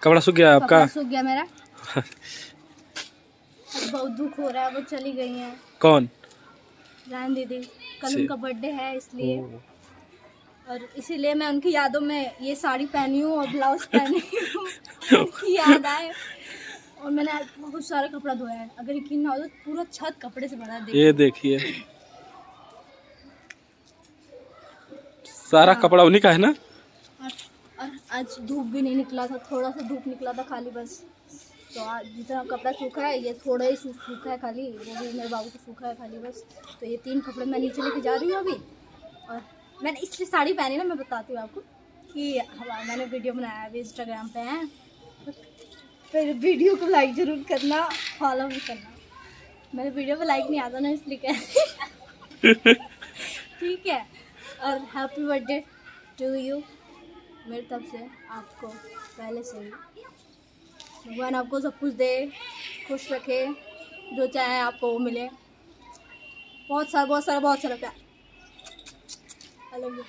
कपड़ा सूख गया आपका? कपड़ा सूख गया मेरा। बहुत दुख हो रहा है, वो चली गई हैं। कौन? रान दीदी। कल उनका बर्थडे है इसलिए, और इसीलिए मैं उनकी यादों में ये साड़ी पहनी हूँ और ब्लाउज पहनी हूँ। उनकी याद आए। और मैंने आज बहुत सारा कपड़ा धोया है, अगर यकीन ना हो तो पूरा छत कपड़े से भरा है। ये देखिए सारा कपड़ा उन्हीं का है ना। और आज धूप भी नहीं निकला था, थोड़ा सा धूप निकला था खाली बस। तो आज जितना कपड़ा सूखा है, ये थोड़ा ही सूखा है खाली, वो भी मेरे बाबू को सूखा है खाली बस। तो ये 3 कपड़े मैं नीचे लेके जा रही हूँ अभी। और मैंने इसलिए साड़ी पहनी ना, मैं बताती हूँ आपको कि मैंने वीडियो बनाया अभी इंस्टाग्राम पे है, फिर वीडियो को लाइक ज़रूर करना, फॉलो भी करना। मेरे वीडियो पे लाइक नहीं आता ना, इसलिए कह ठीक है। और हैप्पी बर्थडे टू यू मेरी तरफ से आपको पहले से ही। भगवान आपको सब कुछ दे, खुश रखे, जो चाहे आपको वो मिले। बहुत सारा प्यार। I love you.